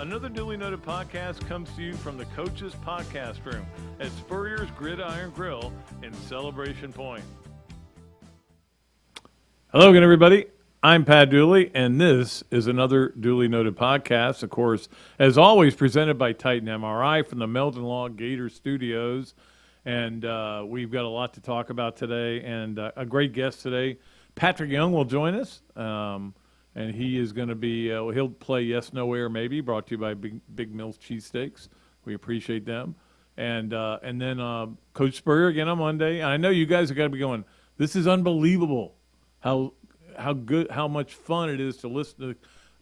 Another Dooley Noted Podcast comes to you from the Coach's Podcast Room at Spurrier's Gridiron Grill in Celebration Point. Hello again, everybody. I'm Pat Dooley, and this is Another Dooley Noted Podcast, of course, as always, presented by Titan MRI from the Meldon Law Gators Studios. And we've got a lot to talk about today, and a great guest today. Patric Young will join us. And he is going to be, he'll play Yes, No, Where, Maybe, brought to you by Big Mills Cheesesteaks. We appreciate them. And then Coach Spurrier again on Monday. And I know you guys are going to be going, this is unbelievable how good, how much fun it is to listen to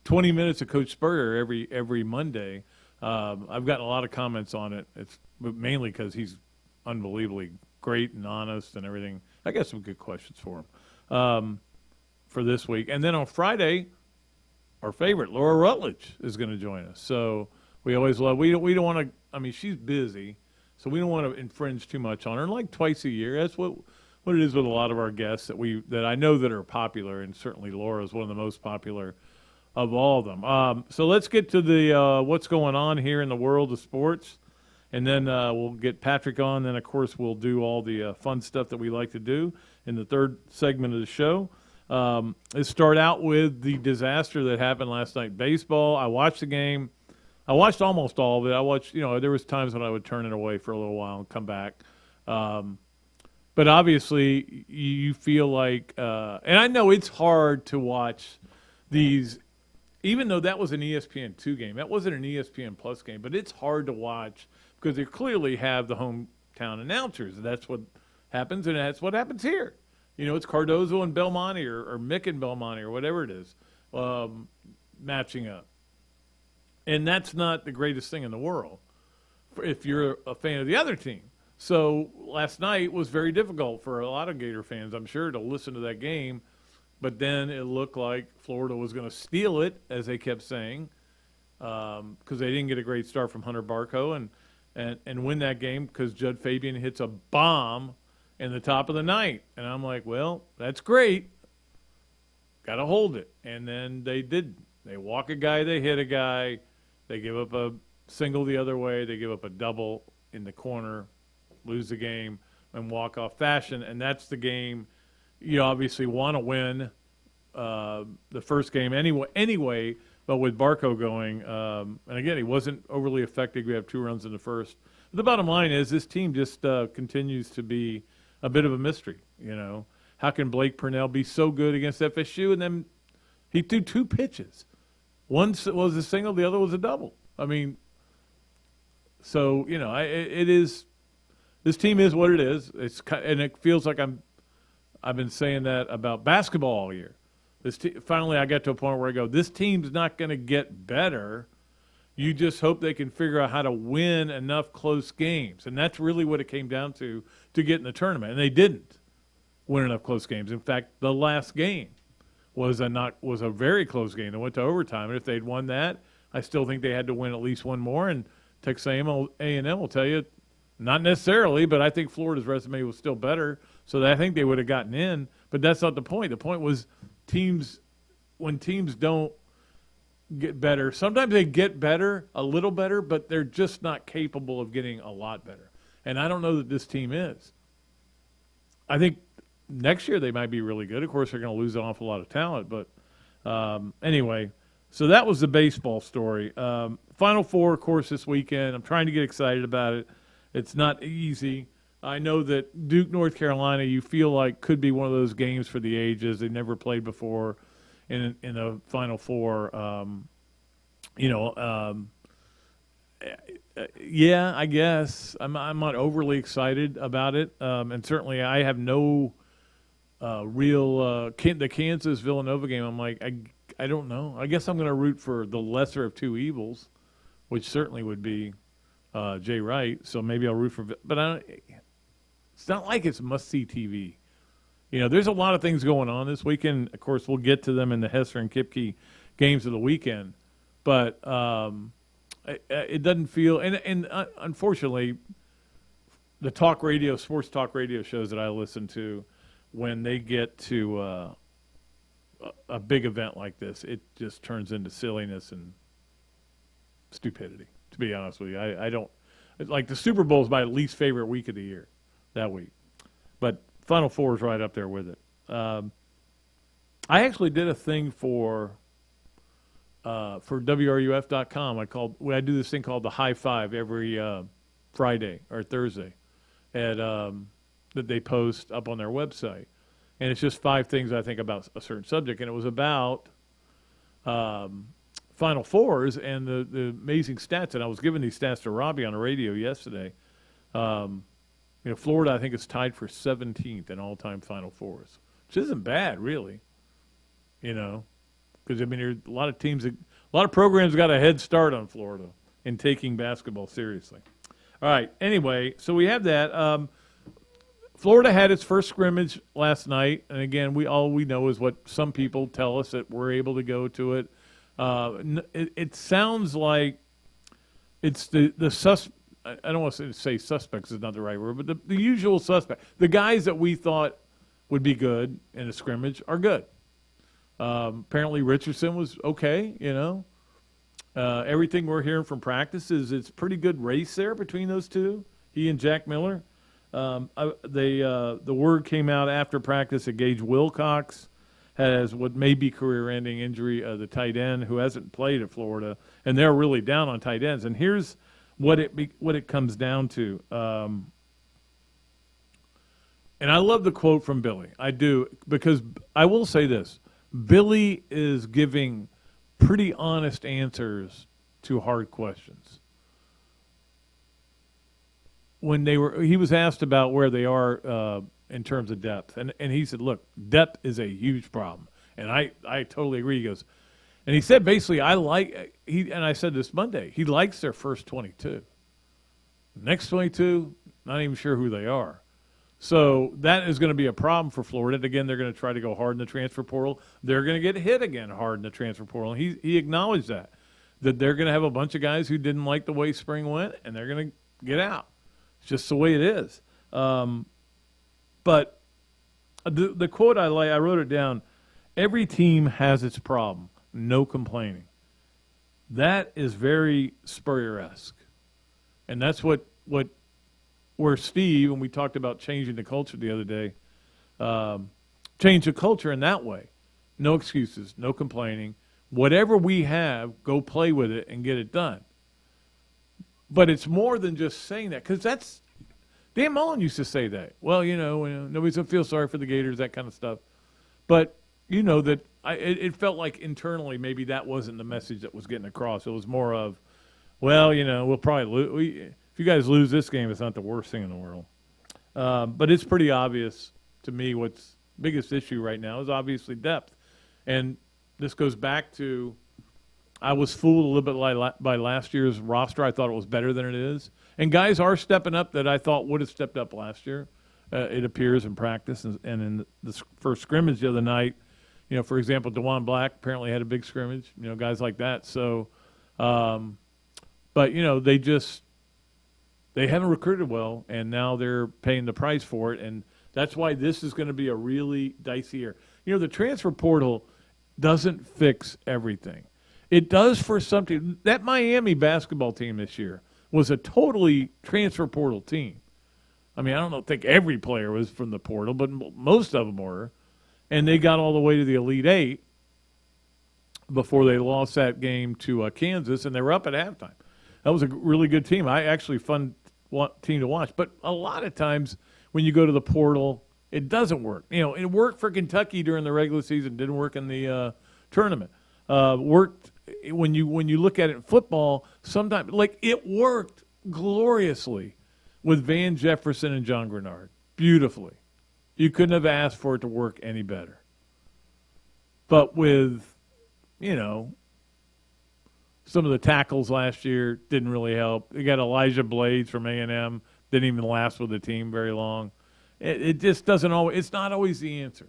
20 minutes of Coach Spurrier every Monday. I've gotten a lot of comments on it. It's mainly because he's unbelievably great and honest and everything. I got some good questions for him. For this week. And then on Friday, our favorite, Laura Rutledge, is going to join us. So we always love, we don't want to, I mean, she's busy, so we don't want to infringe too much on her. Like twice a year, that's what it is with a lot of our guests that I know that are popular, and certainly Laura is one of the most popular of all of them. So let's get to the what's going on here in the world of sports, and then we'll get Patric on. Then, of course, we'll do all the fun stuff that we like to do in the third segment of the show. Let's start out with the disaster that happened last night. Baseball, I watched the game. I watched almost all of it. I watched, there was times when I would turn it away for a little while and come back. But obviously you feel like, and I know it's hard to watch these, even though that was an ESPN2 game. That wasn't an ESPN Plus game, but it's hard to watch because they clearly have the hometown announcers. That's what happens, and that's what happens here. It's Cardozo and Belmonte or Mick and Belmonte or whatever it is matching up. And that's not the greatest thing in the world if you're a fan of the other team. So last night was very difficult for a lot of Gator fans, I'm sure, to listen to that game. But then it looked like Florida was going to steal it, as they kept saying, because they didn't get a great start from Hunter Barco and win that game because Judd Fabian hits a bomb in the top of the ninth. And I'm like, well, that's great. Got to hold it. And then they did. They walk a guy, they hit a guy. They give up a single the other way. They give up a double in the corner, lose the game, and walk-off fashion. And that's the game you obviously want to win the first game anyway, but with Barco going, and again, he wasn't overly effective. We have 2 runs in the first. But the bottom line is this team just continues to be a bit of a mystery, How can Blake Purnell be so good against FSU? And then he threw 2 pitches. One was a single, the other was a double. I mean, so, it is – this team is what it is. And it feels like I've been saying that about basketball all year. Finally, I got to a point where I go, this team's not going to get better. You just hope they can figure out how to win enough close games. And that's really what it came down to get in the tournament. And they didn't win enough close games. In fact, the last game was a very close game. They went to overtime. And if they'd won that, I still think they had to win at least one more. And Texas A&M will tell you, not necessarily, but I think Florida's resume was still better. So I think they would have gotten in. But that's not the point. The point was when teams don't get better. Sometimes they get better, a little better, but they're just not capable of getting a lot better. And I don't know that this team is. I think next year they might be really good. Of course, they're going to lose an awful lot of talent. But anyway, so that was the baseball story. Final Four, of course, this weekend. I'm trying to get excited about it. It's not easy. I know that Duke, North Carolina, you feel like could be one of those games for the ages. They never played before in the Final Four. Yeah, I guess. I'm not overly excited about it. And certainly I have no real the Kansas-Villanova game. I'm like, I don't know. I guess I'm going to root for the lesser of two evils, which certainly would be Jay Wright. So maybe I'll root for – but it's not like it's must-see TV. There's a lot of things going on this weekend. Of course, we'll get to them in the Hesser and Kipke games of the weekend. But it doesn't feel – and unfortunately, the sports talk radio shows that I listen to, when they get to a big event like this, it just turns into silliness. And stupidity, to be honest with you. I don't like the Super Bowl is my least favorite week of the year, that week. But Final Four is right up there with it. I actually did a thing for WRUF.com. I do this thing called the High Five every Friday or Thursday that they post up on their website. And it's just 5 things I think about a certain subject. And it was about Final Fours and the amazing stats. And I was giving these stats to Robbie on the radio yesterday. Florida, I think, is tied for 17th in all-time Final Fours, which isn't bad, really. Because, there's a lot of teams, a lot of programs got a head start on Florida in taking basketball seriously. All right, anyway, so we have that. Florida had its first scrimmage last night, and again, all we know is what some people tell us that we're able to go to it. It sounds like it's the I don't want to say suspects is not the right word, but the usual suspect. The guys that we thought would be good in a scrimmage are good. Apparently Richardson was okay, Everything we're hearing from practice is it's pretty good race there between those two, he and Jack Miller. The word came out after practice that Gage Wilcox has what may be career-ending injury, the tight end who hasn't played at Florida, and they're really down on tight ends. And here's what it comes down to. And I love the quote from Billy. I do, because I will say this. Billy is giving pretty honest answers to hard questions. He was asked about where they are in terms of depth, and he said, "Look, depth is a huge problem," and I totally agree. He goes, and he said basically, and I said this Monday, he likes their first 22. Next 22, not even sure who they are. So that is going to be a problem for Florida. And again, they're going to try to go hard in the transfer portal. They're going to get hit again hard in the transfer portal. And he acknowledged that they're going to have a bunch of guys who didn't like the way spring went, and they're going to get out. It's just the way it is. But the quote I like, I wrote it down. Every team has its problem. No complaining. That is very Spurrier-esque. And that's where Steve, and we talked about changing the culture the other day, change the culture in that way. No excuses, no complaining. Whatever we have, go play with it and get it done. But it's more than just saying that, because Dan Mullen used to say that. Well, nobody's going to feel sorry for the Gators, that kind of stuff. But that it felt like internally maybe that wasn't the message that was getting across. It was more of, well, we'll probably lose. If you guys lose this game, it's not the worst thing in the world. But it's pretty obvious to me what's biggest issue right now is obviously depth. And this goes back to I was fooled a little bit by last year's roster. I thought it was better than it is. And guys are stepping up that I thought would have stepped up last year, it appears, in practice. And in the first scrimmage the other night, for example, DeJuan Black apparently had a big scrimmage, guys like that. So, but, they haven't recruited well, and now they're paying the price for it. And that's why this is going to be a really dicey year. The transfer portal doesn't fix everything. It does for something. That Miami basketball team this year was a totally transfer portal team. I don't think every player was from the portal, but most of them were. And they got all the way to the Elite Eight before they lost that game to Kansas, and they were up at halftime. That was a really good team. Fun team to watch. But a lot of times when you go to the portal, it doesn't work. It worked for Kentucky during the regular season, didn't work in the tournament. Worked when you look at it in football, sometimes it worked gloriously with Van Jefferson and John Grenard. Beautifully. You couldn't have asked for it to work any better. But with, some of the tackles last year didn't really help. You got Elijah Blades from A&M, didn't even last with the team very long. It just doesn't always – it's not always the answer.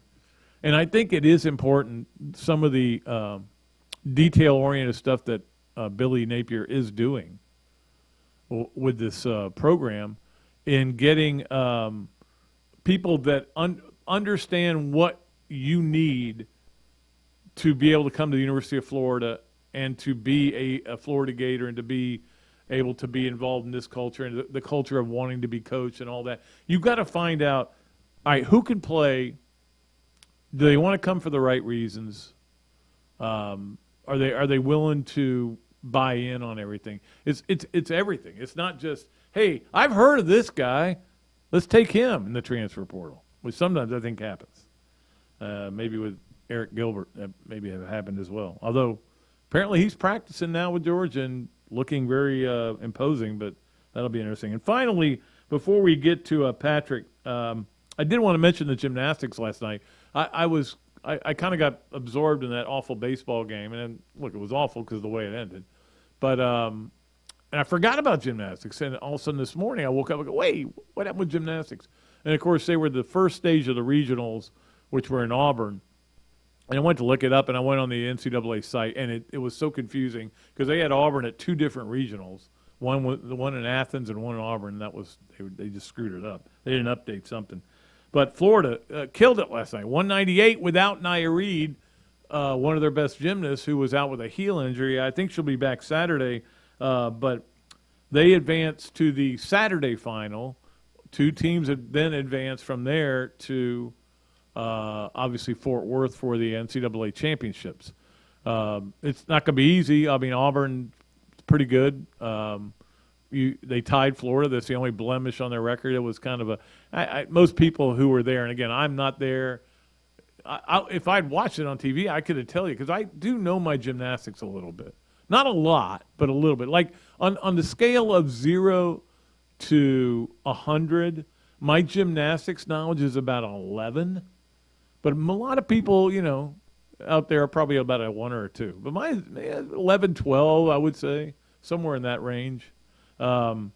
And I think it is important, some of the detail-oriented stuff that Billy Napier is doing with this program in getting people that understand what you need to be able to come to the University of Florida and to be a Florida Gator and to be able to be involved in this culture and the culture of wanting to be coached and all that, you've got to find out, all right, who can play? Do they want to come for the right reasons? Are they willing to buy in on everything? It's everything. It's not just, hey, I've heard of this guy, let's take him in the transfer portal, which sometimes I think happens. Maybe with Eric Gilbert, that maybe have happened as well. Although apparently he's practicing now with Georgia and looking very imposing, but that'll be interesting. And finally, before we get to Patric, I did want to mention the gymnastics last night. I kind of got absorbed in that awful baseball game, and look, it was awful because of the way it ended. But and I forgot about gymnastics, and all of a sudden this morning I woke up and go, wait, what happened with gymnastics? And of course they were the first stage of the regionals, which were in Auburn. And I went to look it up, and I went on the NCAA site, and it was so confusing because they had Auburn at two different regionals, the one in Athens and one in Auburn. And that was they just screwed it up. They didn't update something. But Florida killed it last night, 198 without Nia Reed, one of their best gymnasts who was out with a heel injury. I think she'll be back Saturday, but they advanced to the Saturday final. Two teams had then advanced from there to obviously Fort Worth for the NCAA championships. It's not going to be easy. I mean, Auburn's pretty good. They tied Florida. That's the only blemish on their record. It was kind of most people who were there, and again, I'm not there. If I'd watched it on TV, I could tell you because I do know my gymnastics a little bit. Not a lot, but a little bit. Like on the scale of 0 to 100, my gymnastics knowledge is about 11. But a lot of people, out there are probably about a 1 or a 2. But mine is 11, 12, I would say, somewhere in that range. But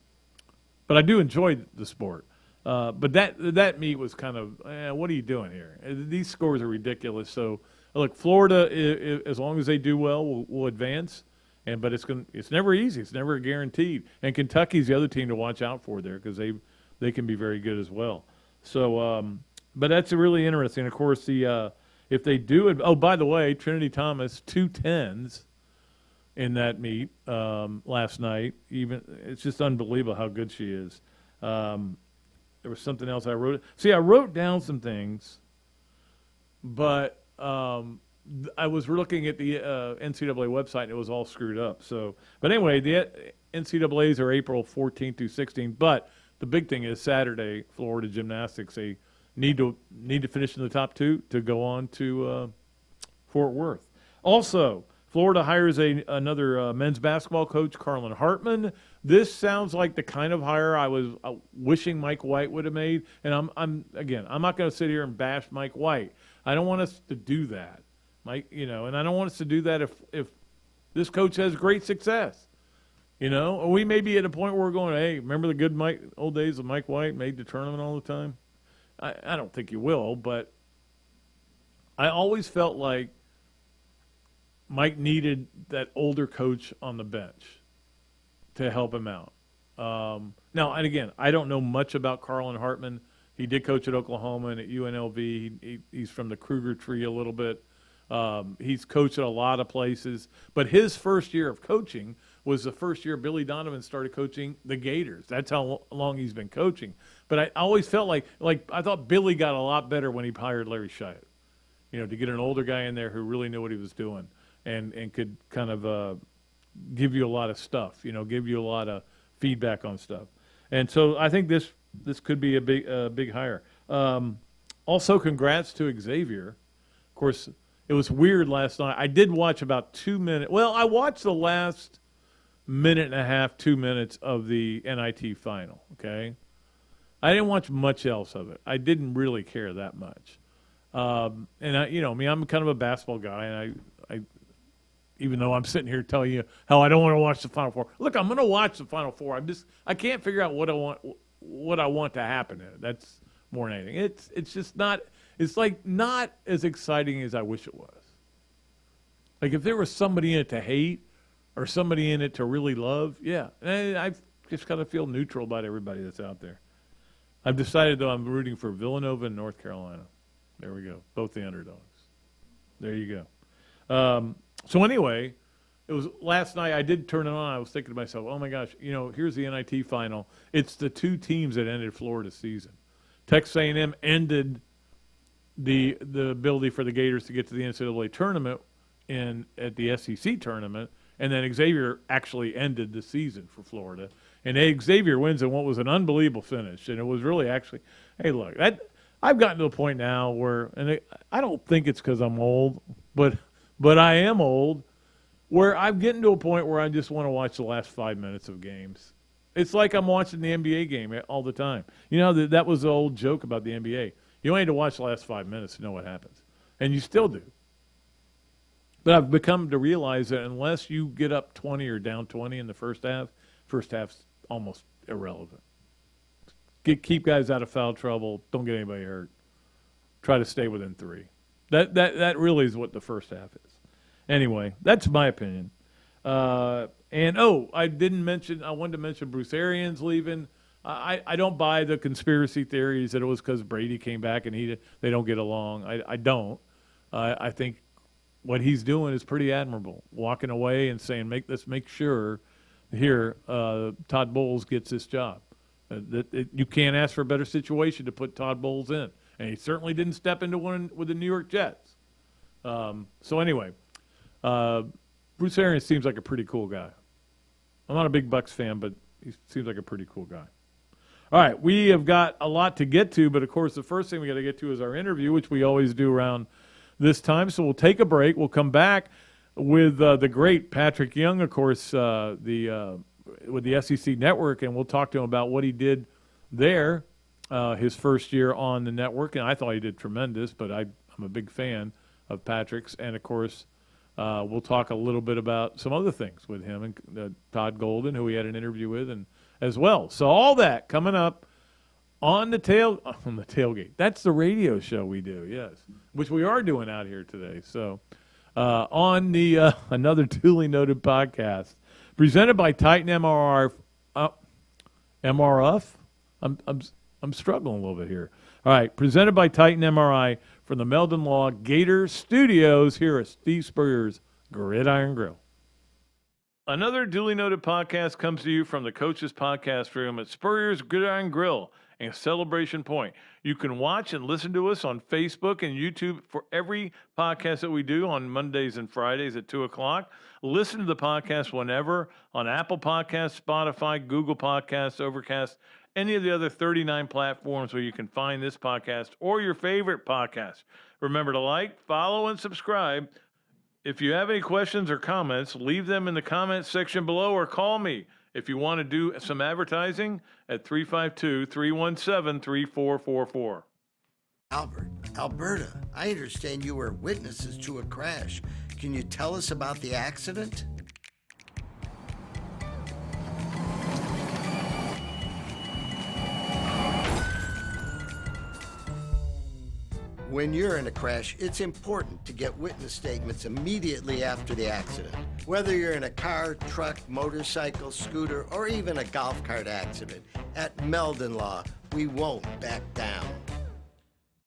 I do enjoy the sport. But that meet was kind of, what are you doing here? These scores are ridiculous. So, look, Florida, as long as they do well, will advance. But it's never easy. It's never guaranteed. And Kentucky's the other team to watch out for there because they can be very good as well. So, but that's really interesting. Of course, if they do it. Oh, by the way, Trinity Thomas 2 10s in that meet last night. It's just unbelievable how good she is. There was something else I wrote. See, I wrote down some things, but I was looking at the NCAA website and it was all screwed up. So, but anyway, the NCAAs are April 14th through 16th. But the big thing is Saturday, Florida gymnastics. They need to finish in the top 2 to go on to Fort Worth. Also, Florida hires another men's basketball coach, Carlin Hartman. This sounds like the kind of hire I was wishing Mike White would have made. And I'm not going to sit here and bash Mike White. I don't want us to do that, Mike. And I don't want us to do that if this coach has great success. Or we may be at a point where we're going, hey, remember the good old days of Mike White made the tournament all the time? I don't think you will, but I always felt like Mike needed that older coach on the bench to help him out. Now, and again, I don't know much about Carlin Hartman. He did coach at Oklahoma and at UNLV. He's from the Kruger tree a little bit. He's coached at a lot of places. But his first year of coaching was the first year Billy Donovan started coaching the Gators. That's how long he's been coaching. But I always felt like I thought Billy got a lot better when he hired Larry Shyatt, to get an older guy in there who really knew what he was doing and could kind of give you a lot of stuff, give you a lot of feedback on stuff. And so I think this could be a big hire. Also, congrats to Xavier. Of course, it was weird last night. I did watch about 2 minutes. Well, I watched the last minute and a half, 2 minutes of the NIT final, okay? I didn't watch much else of it. I didn't really care that much. And I'm kind of a basketball guy, and I even though I'm sitting here telling you how I don't want to watch the Final Four. Look, I'm going to watch the Final Four. I can't figure out what I want to happen in it. That's more than anything. It's just not. It's like not as exciting as I wish it was. Like if there was somebody in it to hate or somebody in it to really love, yeah. And I just kind of feel neutral about everybody that's out there. I've decided, though, I'm rooting for Villanova and North Carolina. There we go. Both the underdogs. There you go. So anyway, it was last night. I did turn it on. I was thinking to myself, oh my gosh, here's the NIT final. It's the two teams that ended Florida's season. Texas A&M ended the ability for the Gators to get to the NCAA tournament at the SEC tournament, and then Xavier actually ended the season for Florida. And Xavier wins in what was an unbelievable finish, and it was really actually, hey, look, I've gotten to the point now where, and I don't think it's because I'm old, but I am old, where I'm getting to a point where I just want to watch the last 5 minutes of games. It's like I'm watching the NBA game all the time. That was the old joke about the NBA. You only need to watch the last 5 minutes to know what happens, and you still do. But I've become to realize that unless you get up 20 or down 20 in the first half's almost irrelevant. Keep guys out of foul trouble. Don't get anybody hurt. Try to stay within 3. That really is what the first half is. Anyway, that's my opinion. I wanted to mention Bruce Arians leaving. I don't buy the conspiracy theories that it was because Brady came back and they don't get along. I don't. I think what he's doing is pretty admirable. Walking away and saying, make sure here Todd Bowles gets this job. You can't ask for a better situation to put Todd Bowles in. And he certainly didn't step into one with the New York Jets. So anyway, Bruce Arians seems like a pretty cool guy. I'm not a big Bucs fan, but he seems like a pretty cool guy. All right, we have got a lot to get to, but of course the first thing we got to get to is our interview, which we always do around this time. So we'll take a break. We'll come back with the great Patric Young, of course, with the SEC Network, and we'll talk to him about what he did there, his first year on the network. And I thought he did tremendous, but I'm a big fan of Patric's. And, of course, we'll talk a little bit about some other things with him and Todd Golden, who we had an interview with, and as well. So all that coming up on the tailgate. That's the radio show we do, yes, which we are doing out here today. So on the Another Dooley Noted Podcast, presented by Titan MRF. MRF? I'm struggling a little bit here. All right, presented by Titan MRI from the Meldon Law Gators Studios here at Steve Spurrier's Gridiron Grill. Another Duly Noted Podcast comes to you from the Coach's Podcast Room at Spurrier's Gridiron Grill and Celebration Point. You can watch and listen to us on Facebook and YouTube for every podcast that we do on Mondays and Fridays at 2 o'clock. Listen to the podcast whenever on Apple Podcasts, Spotify, Google Podcasts, Overcast, any of the other 39 platforms where you can find this podcast or your favorite podcast. Remember to like, follow, and subscribe. If you have any questions or comments, leave them in the comments section below or call me if you want to do some advertising at 352-317-3444. Albert, Alberta, I understand you were witnesses to a crash. Can you tell us about the accident? When you're in a crash, it's important to get witness statements immediately after the accident. Whether you're in a car, truck, motorcycle, scooter, or even a golf cart accident, at Meldon Law, we won't back down.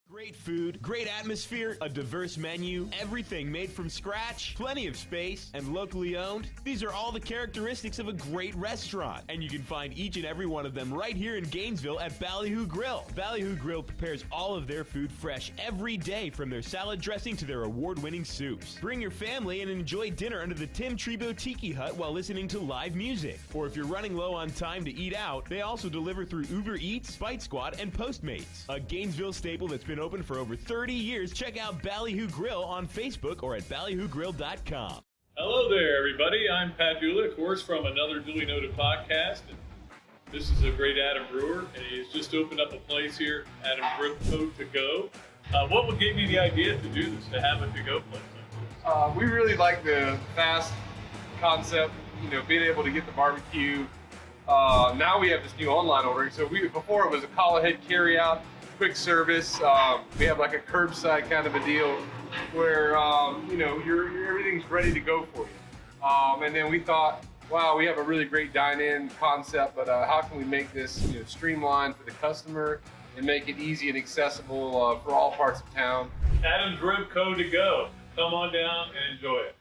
Great food, great atmosphere, a diverse menu, everything made from scratch, plenty of space, and locally owned. These are all the characteristics of a great restaurant, and you can find each and every one of them right here in Gainesville at Ballyhoo Grill. Ballyhoo Grill prepares all of their food fresh every day, from their salad dressing to their award-winning soups. Bring your family and enjoy dinner under the Tim Trebo Tiki Hut while listening to live music. Or if you're running low on time to eat out, they also deliver through Uber Eats, Bite Squad, and Postmates. A Gainesville staple that's been open for over 30 years. Check out Ballyhoo Grill on Facebook or at ballyhoogrill.com. Hello there, everybody. I'm Pat Dooley, of course, from Another Dooley Noted Podcast. And this is a great Adam Brewer, and he's just opened up a place here, Adam Brewer To Go. What gave you the idea to do this, to have a to-go place like this? We really like the fast concept, being able to get the barbecue. Now we have this new online ordering. So before it was a call ahead carry out, quick service. We have like a curbside kind of a deal where everything's ready to go for you. And then we thought, wow, we have a really great dine-in concept, but how can we make this streamlined for the customer and make it easy and accessible for all parts of town? Adam's Rib Co. To Go. Come on down and enjoy it.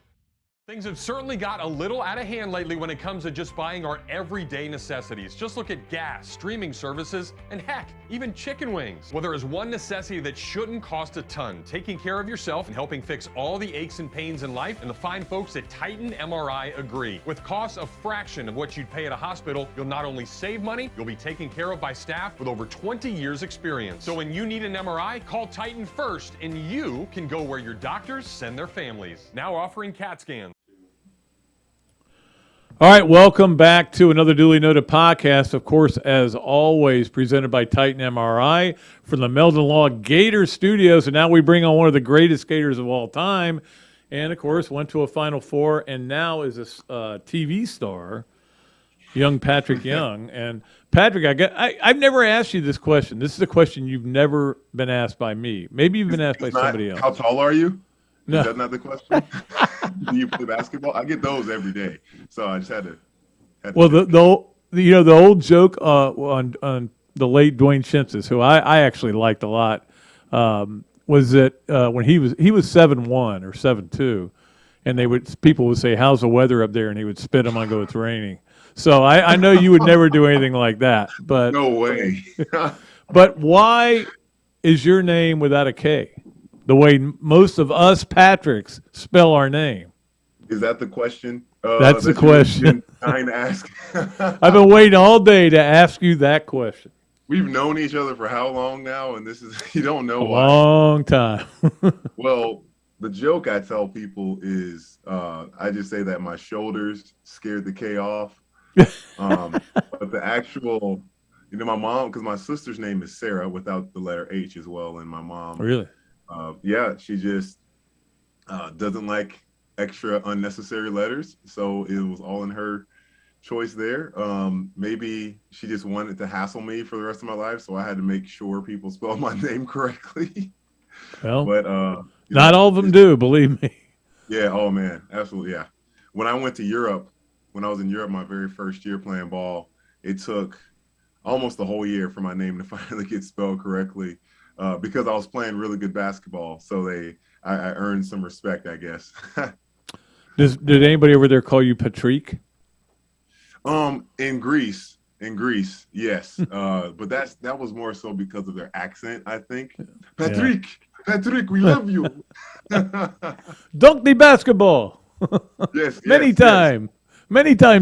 Things have certainly got a little out of hand lately when it comes to just buying our everyday necessities. Just look at gas, streaming services, and heck, even chicken wings. Well, there is one necessity that shouldn't cost a ton: taking care of yourself and helping fix all the aches and pains in life, and the fine folks at Titan MRI agree. With costs a fraction of what you'd pay at a hospital, you'll not only save money, you'll be taken care of by staff with over 20 years experience. So when you need an MRI, call Titan first, and you can go where your doctors send their families. Now offering CAT scans. All right, welcome back to another Dooley Noted Podcast. Of course, as always, presented by Titan MRI from the Meldon Law Gators studios. And now we bring on one of the greatest Gators of all time. And, of course, went to a Final Four and now is a TV star, young Patric Young. And, Patrick, I've never asked you this question. This is a question you've never been asked by me. Maybe you've been asked by somebody else. How tall are you? No. Is that not the question? Do you play basketball? I get those every day, so I just had to. Well, the old joke on the late Dwayne Shinsis, who I actually liked a lot, was that when he was 7'1" or 7'2", and people would say, "How's the weather up there?" and he would spit them on, go, "It's raining." So I know you would never do anything like that, but No way. But why is your name without a K? The way most of us Patricks spell our name. Is that the question? That's the question. Trying to ask. I've been waiting all day to ask you that question. We've known each other for how long now? And this is, you don't know A why. long time. Well, the joke I tell people is I just say that my shoulders scared the K off. But the actual, my mom, because my sister's name is Sarah without the letter H as well. And my mom. Really? She just doesn't like extra unnecessary letters, so it was all in her choice there. Maybe she just wanted to hassle me for the rest of my life, so I had to make sure people spell my name correctly. Well, but not all of them do, believe me. Yeah. Oh man, absolutely. Yeah. When I went to Europe, when I was in Europe, my very first year playing ball, it took almost the whole year for my name to finally get spelled correctly. Because I was playing really good basketball, so I earned some respect, I guess. Did anybody over there call you Patric? In Greece, yes. But that was more so because of their accent, I think. Patric, we love you. Dunk the basketball. Yes. Many time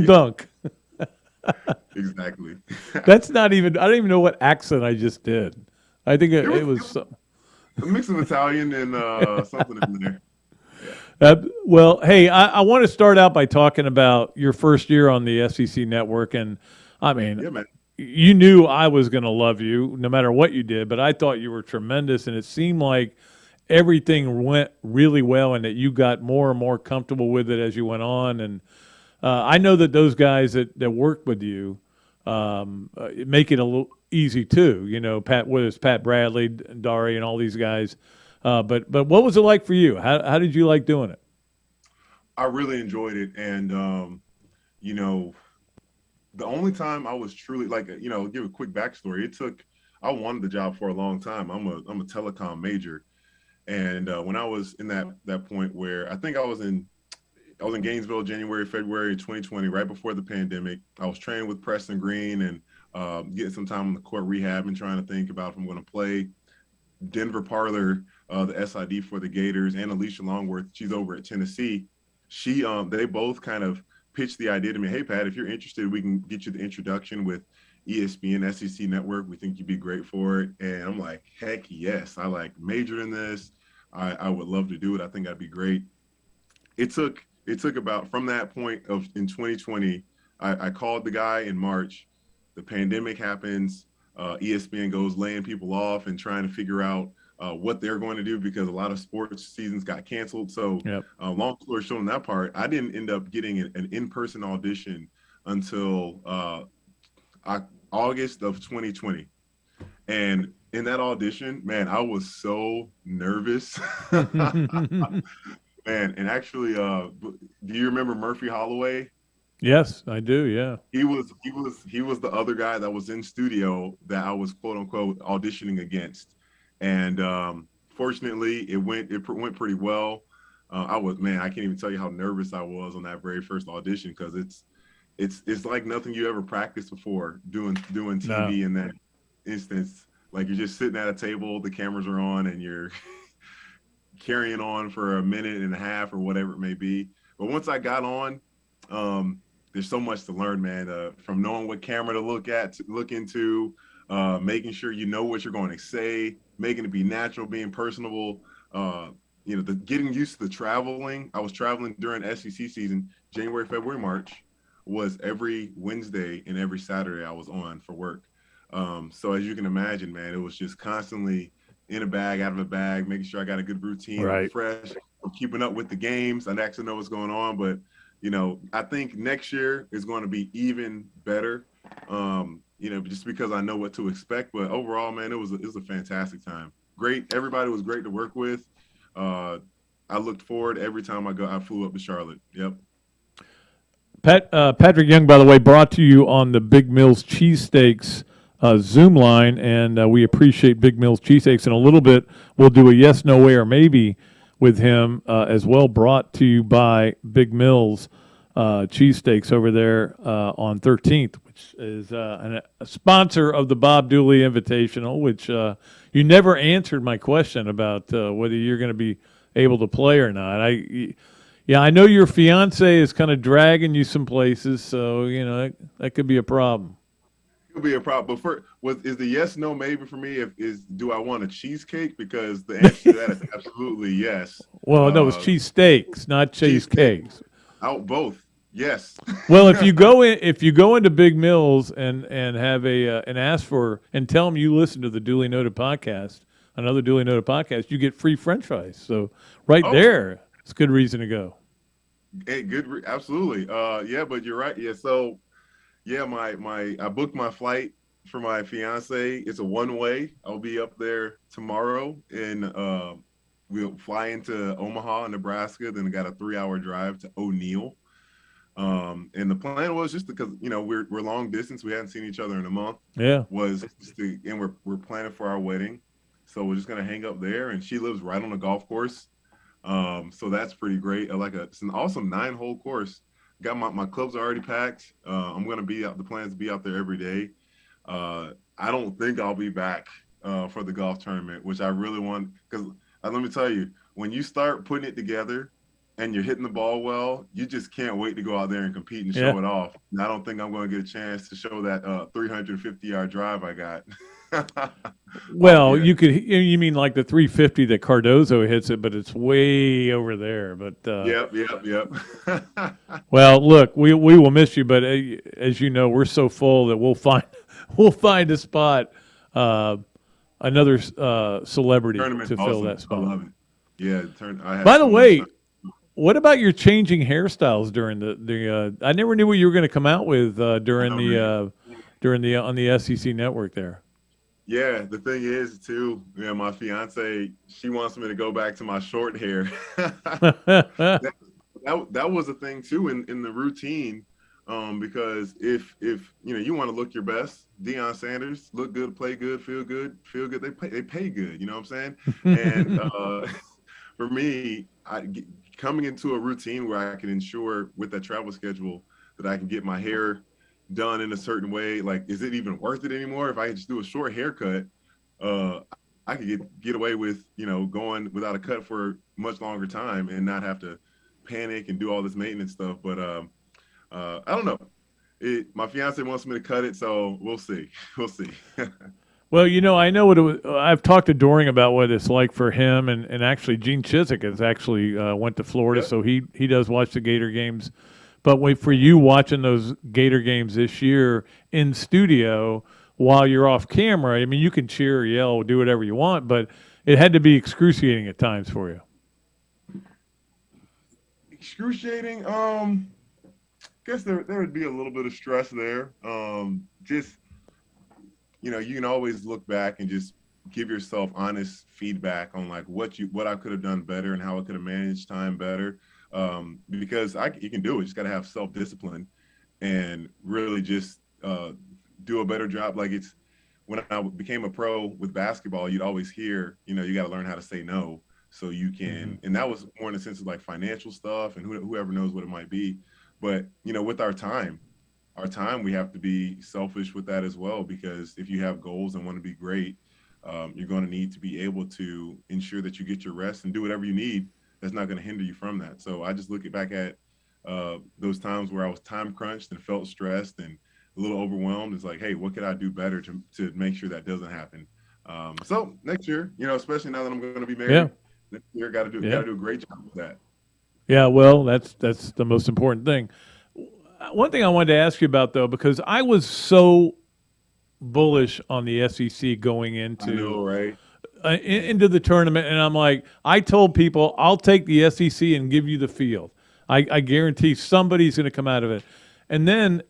dunk. Exactly. That's not even. I don't even know what accent I just did. I think it was a mix of Italian and something in there. Well, hey, I want to start out by talking about your first year on the SEC network. And, I mean, Yeah, man. you knew I was going to love you no matter what you did, but I thought you were tremendous. And it seemed like everything went really well and that you got more and more comfortable with it as you went on. And I know that those guys that worked with you make it a little easy too, whether it's Pat Bradley, Dari, and all these guys. But what was it like for you? How did you like doing it? I really enjoyed it, and the only time I was truly give a quick backstory. I wanted the job for a long time. I'm a telecom major, and when I was in that point where I think I was in Gainesville, January, February 2020, right before the pandemic. I was training with Preston Green and getting some time on the court rehab and trying to think about if I'm going to play. Denver Parlor, the SID for the Gators, and Alicia Longworth, she's over at Tennessee. They both kind of pitched the idea to me, "Hey, Pat, if you're interested, we can get you the introduction with ESPN SEC Network. We think you'd be great for it." And I'm like, heck yes. I majored in this. I would love to do it. I think I'd be great. It took about from that point in 2020, I called the guy in March. The pandemic happens. ESPN goes laying people off and trying to figure out what they're going to do because a lot of sports seasons got canceled. So long story short on that part, I didn't end up getting an in-person audition until August of 2020. And in that audition, man, I was so nervous. Man, and actually, do you remember Murphy Holloway? Yes, I do. Yeah, he was the other guy that was in studio that I was quote unquote auditioning against, and fortunately, it went pretty well. I can't even tell you how nervous I was on that very first audition, because it's like nothing you ever practiced before doing No. TV in that instance. Like, you're just sitting at a table, the cameras are on, and you're carrying on for a minute and a half or whatever it may be. But once I got on, there's so much to learn, man. From knowing what camera to look into, making sure you know what you're going to say, making it be natural, being personable. Getting used to the traveling. I was traveling during SEC season, January, February, March, was every Wednesday and every Saturday I was on for work. So as you can imagine, man, it was just constantly in a bag, out of a bag, making sure I got a good routine, Right. I'm fresh, I'm keeping up with the games. I actually know what's going on, but I think next year is going to be even better. Just because I know what to expect. But overall, man, it was a fantastic time. Great, everybody was great to work with. I looked forward every time I flew up to Charlotte. Yep. Patric Young, by the way, brought to you on the Big Mills Cheesesteaks Zoom line, and we appreciate Big Mills Cheesesteaks. In a little bit, we'll do a yes, no way, or maybe with him as well, brought to you by Big Mills Cheesesteaks over there on 13th, which is a sponsor of the Bob Dooley Invitational, which you never answered my question about whether you're going to be able to play or not. I know your fiance is kind of dragging you some places, so that could be a problem. It could be a problem. But is the yes, no, maybe for me? Do I want a cheesecake? Because the answer to that is absolutely yes. Well, no, it's cheesesteaks, not cheesecakes. Out both. Yes. Well, if you go into Big Mills and have and ask for and tell them you listen to the Dooley Noted Podcast, Another Dooley Noted Podcast, you get free French fries. So there, it's a good reason to go. Hey, absolutely. But you're right. Yeah. So, I booked my flight for my fiance. It's a one-way. I'll be up there tomorrow, and we'll fly into Omaha, Nebraska. Then I got a 3-hour drive to O'Neill. And the plan was just because we're long distance. We hadn't seen each other in a month. Yeah. And we're planning for our wedding, so we're just gonna hang up there. And she lives right on the golf course, so that's pretty great. It's an awesome 9-hole course. Got my clubs are already packed. I'm gonna be out. The plans to be out there every day. I don't think I'll be back for the golf tournament, which I really want, because let me tell you, when you start putting it together and you're hitting the ball well, you just can't wait to go out there and compete and show it off. And I don't think I'm going to get a chance to show that 350-yard drive I got. Well, you mean like the 350 that Cardozo hits it, but it's way over there. But Yep. Well, look, we will miss you, but as you know, we're so full that we'll find a spot, another celebrity Tournament's to fill awesome. that spot. I love it. Yeah. By the way, what about your changing hairstyles during the I never knew what you were going to come out with during on the SEC network there. Yeah, the thing is too, my fiance, she wants me to go back to my short hair. that was a thing too in the routine, because if you want to look your best, Deion Sanders, look good, play good, feel good. They pay good. You know what I'm saying? And for me, coming into a routine where I can ensure with that travel schedule that I can get my hair done in a certain way, like, is it even worth it anymore? If I just do a short haircut, I could get away with, going without a cut for much longer time and not have to panic and do all this maintenance stuff. But I don't know. My fiance wants me to cut it, so we'll see. We'll see. Well, I know what it was. I've talked to Doring about what it's like for him, and actually Gene Chizik has actually went to Florida, so he does watch the Gator games. But for you watching those Gator games this year in studio while you're off camera, I mean, you can cheer, yell, do whatever you want, but it had to be excruciating at times for you. Excruciating? Guess there would be a little bit of stress there. You can always look back and just give yourself honest feedback on like what I could have done better and how I could have managed time better. Because you can do it. You just got to have self-discipline and really just do a better job. Like when I became a pro with basketball, you'd always hear, you got to learn how to say no. so you can, and that was more in the sense of like financial stuff and whoever knows what it might be. But, with our time, we have to be selfish with that as well, because if you have goals and want to be great, you're going to need to be able to ensure that you get your rest and do whatever you need that's not going to hinder you from that. So I just look back at those times where I was time crunched and felt stressed and a little overwhelmed. It's like, hey, what could I do better to make sure that doesn't happen? So next year, especially now that I'm going to be married, next year got to do a great job with that. Yeah, well, that's the most important thing. One thing I wanted to ask you about, though, because I was so bullish on the SEC going into into the tournament, and I'm like, I told people I'll take the SEC and give you the field. I guarantee somebody's going to come out of it. And then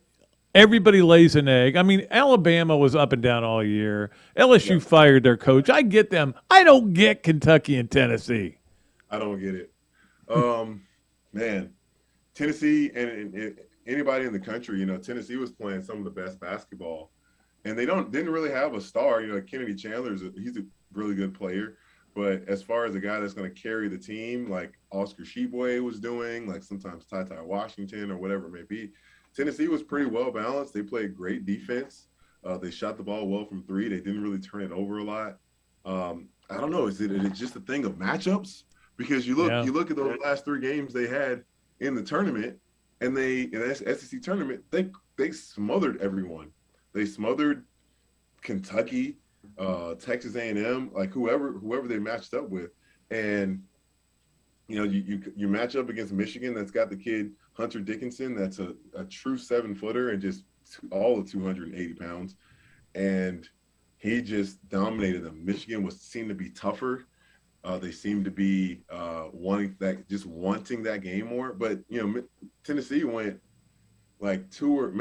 everybody lays an egg. I mean, Alabama was up and down all year. LSU fired their coach. I get them. I don't get Kentucky and Tennessee. I don't get it. Man, Tennessee and anybody in the country, Tennessee was playing some of the best basketball, and they didn't really have a star. Kennedy Chandler's he's a really good player, but as far as a guy that's going to carry the team, like Oscar Tshiebwe was doing, like sometimes Ty Washington or whatever it may be, Tennessee was pretty well balanced. They played great defense. They shot the ball well from three. They didn't really turn it over a lot. I don't know. Is it just a thing of matchups? Because you look at those last three games they had in the tournament, and in the SEC tournament, they smothered everyone. They smothered Kentucky, Texas A&M, like whoever they matched up with. And you match up against Michigan, that's got the kid Hunter Dickinson, that's a true 7-footer and just all of 280 pounds, and he just dominated them. Michigan seemed to be tougher. They seemed to be wanting that game more. But Tennessee went made two or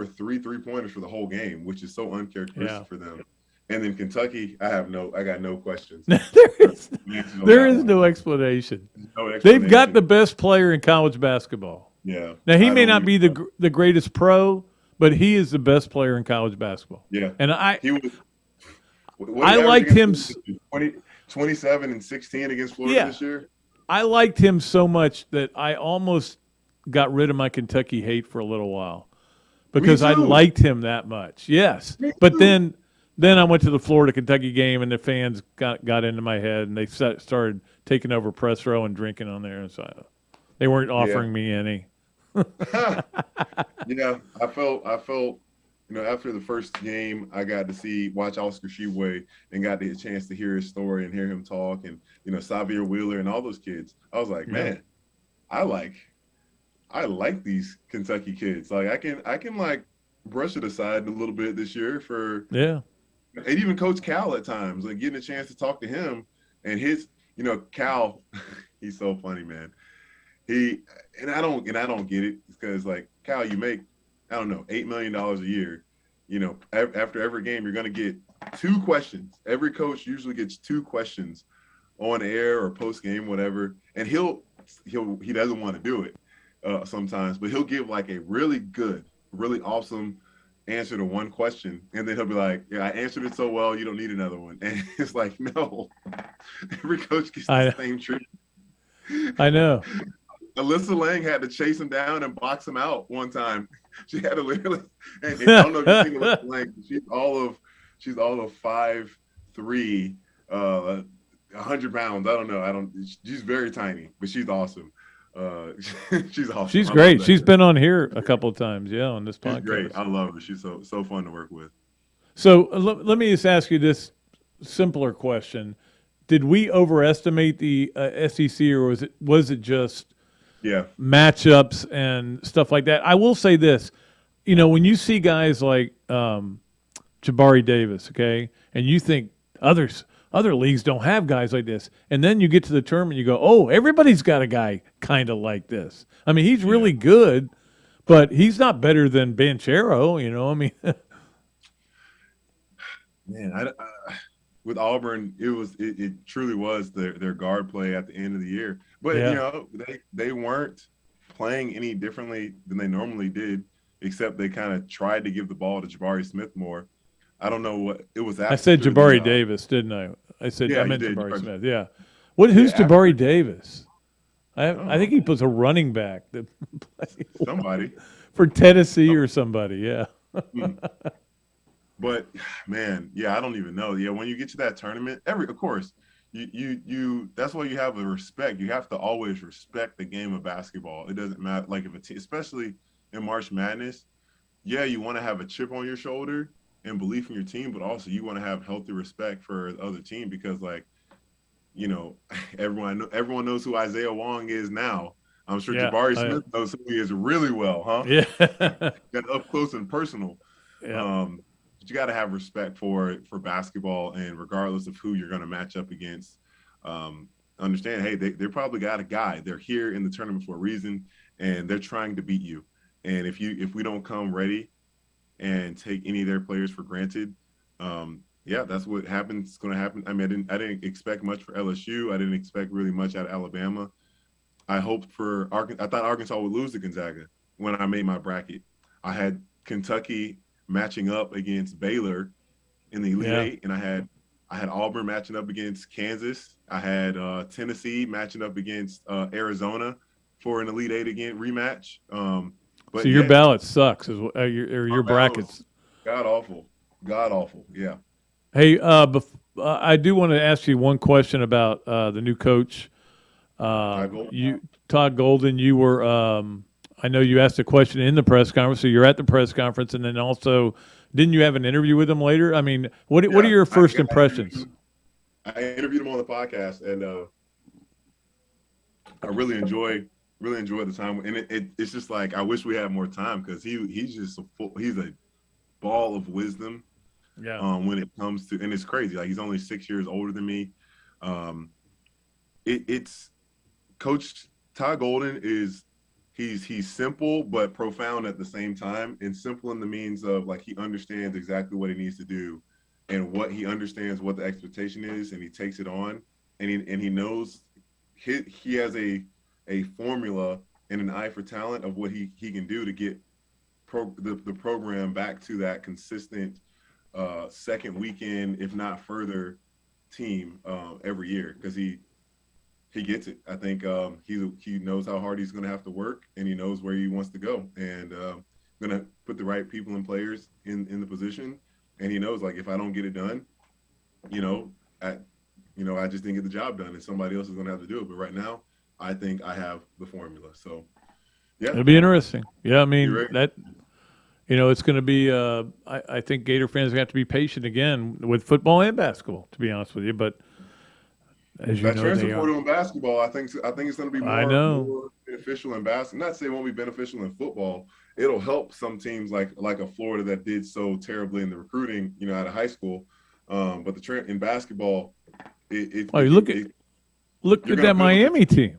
three 3-pointers for the whole game, which is so uncharacteristic for them. And then Kentucky, I got no questions. there is no explanation. They've got the best player in college basketball. Yeah. Now he may not be the greatest pro, but he is the best player in college basketball. Yeah. And I liked him. 27 and 16 against Florida this year. I liked him so much that I almost got rid of my Kentucky hate for a little while because I liked him that much. Yes. But then I went to the Florida-Kentucky game, and the fans got into my head, and they started taking over press row and drinking on there. And so they weren't offering me any. I felt after the first game, I got to watch Oscar Tshiebwe and got the chance to hear his story and hear him talk, and Xavier Wheeler and all those kids. I was like, man, I like these Kentucky kids. Like I can like brush it aside a little bit this year and even Coach Cal at times, like getting a chance to talk to him and his, Cal, he's so funny, man. I don't get it because like Cal, you make, I don't know, $8 million a year. After every game, you're going to get 2 questions. Every coach usually gets 2 questions on air or post game, whatever. And he doesn't want to do it sometimes, but he'll give like a really good, really awesome answer to one question, and then he'll be like, "Yeah, I answered it so well, you don't need another one." And it's like, no, every coach gets the same treatment. I know. Alyssa Lang had to chase him down and box him out one time. She had to literally, and I don't know if you think Alyssa Lang, she's all of 5'3", 100 pounds. I don't know. She's very tiny, but she's awesome. She's awesome. She's great. She's been on here a couple of times, on this podcast. She's great. I love her. She's so fun to work with. So let me just ask you this simpler question: did we overestimate the SEC, or was it just matchups and stuff like that? I will say this: when you see guys like Jabari Davis, okay, and you think other leagues don't have guys like this. And then you get to the tournament, you go, oh, everybody's got a guy kind of like this. I mean, he's really good, but he's not better than Banchero, I mean. Man, with Auburn, it truly was their guard play at the end of the year. But, they weren't playing any differently than they normally did, except they kind of tried to give the ball to Jabari Smith more. I don't know what it was. I said Jabari Davis, didn't I? I meant Jabari Smith. Yeah. Who's Yeah, Jabari Davis? I think he was a running back that played somebody. for Tennessee or somebody. Yeah. Hmm. But man, yeah, I don't even know. Yeah, when you get to that tournament, of course, you that's why you have a respect. You have to always respect the game of basketball. It doesn't matter, like if a team, especially in March Madness, yeah, you want to have a chip on your shoulder and belief in your team, but also you want to have healthy respect for the other team because, like, everyone knows who Isaiah Wong is now. I'm sure Jabari Smith knows who he is really well, huh? Yeah. Got up close and personal. Yeah. But you got to have respect for basketball, and regardless of who you're going to match up against, understand, hey, they probably got a guy. They're here in the tournament for a reason, and they're trying to beat you. And if we don't come ready and take any of their players for granted, yeah, that's what happens. It's going to happen. I mean, I didn't expect much for LSU. I didn't expect really much out of Alabama. I hoped for I thought Arkansas would lose to Gonzaga when I made my bracket. I had Kentucky matching up against Baylor in the Elite Eight, and I had Auburn matching up against Kansas. I had Tennessee matching up against Arizona for an Elite Eight again rematch. But so your ballot sucks, your brackets. God awful, yeah. Hey, I do want to ask you one question about the new coach. Todd Golden. You were, I know you asked a question in the press conference, so you're at the press conference, and then also, didn't you have an interview with him later? I mean, what are your first impressions? I interviewed him on the podcast, and I really enjoyed the time. And it's just like I wish we had more time because he's just he's a ball of wisdom. Yeah. When it comes to, and it's crazy. Like he's only 6 years older than me. It's Coach Todd Golden he's simple but profound at the same time, and simple in the means of like he understands exactly what he needs to do, and he understands what the expectation is, and he takes it on, and he knows he has a formula and an eye for talent of what he can do to get the program back to that consistent second weekend, if not further, team every year, because he gets it. I think he knows how hard he's going to have to work, and he knows where he wants to go, and going to put the right people and players in the position. And he knows, like, if I don't get it done, I just didn't get the job done, and somebody else is going to have to do it. But right now, I think I have the formula. So, yeah, it'll be interesting. Yeah, I mean that. It's going to be. I think Gator fans have to be patient again with football and basketball, to be honest with you. But as you know, transfer portal in basketball, I think it's going to be more beneficial in basketball. Not to say it won't be beneficial in football. It'll help some teams like a Florida that did so terribly in the recruiting, out of high school. But in basketball, look at that Miami team.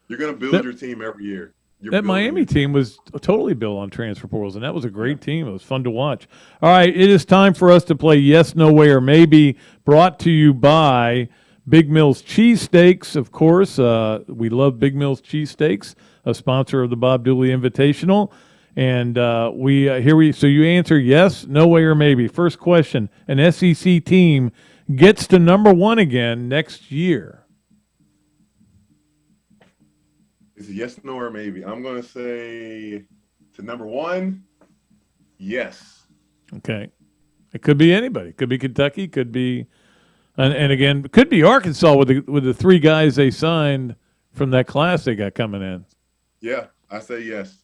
You're going to build your team every year. That Miami team was totally built on transfer portals, and that was a great team. It was fun to watch. All right, it is time for us to play Yes, No Way, or Maybe, brought to you by Big Mills Cheesesteaks, of course. We love Big Mills Cheesesteaks, a sponsor of the Bob Dooley Invitational. And so you answer yes, no way, or maybe. First question, an SEC team gets to number one again next year. Is it yes, no, or maybe? I'm going to say to number one, yes. Okay. It could be anybody. It could be Kentucky. Could be, and again, it could be Arkansas with the three guys they signed from that class they got coming in. Yeah, I say yes.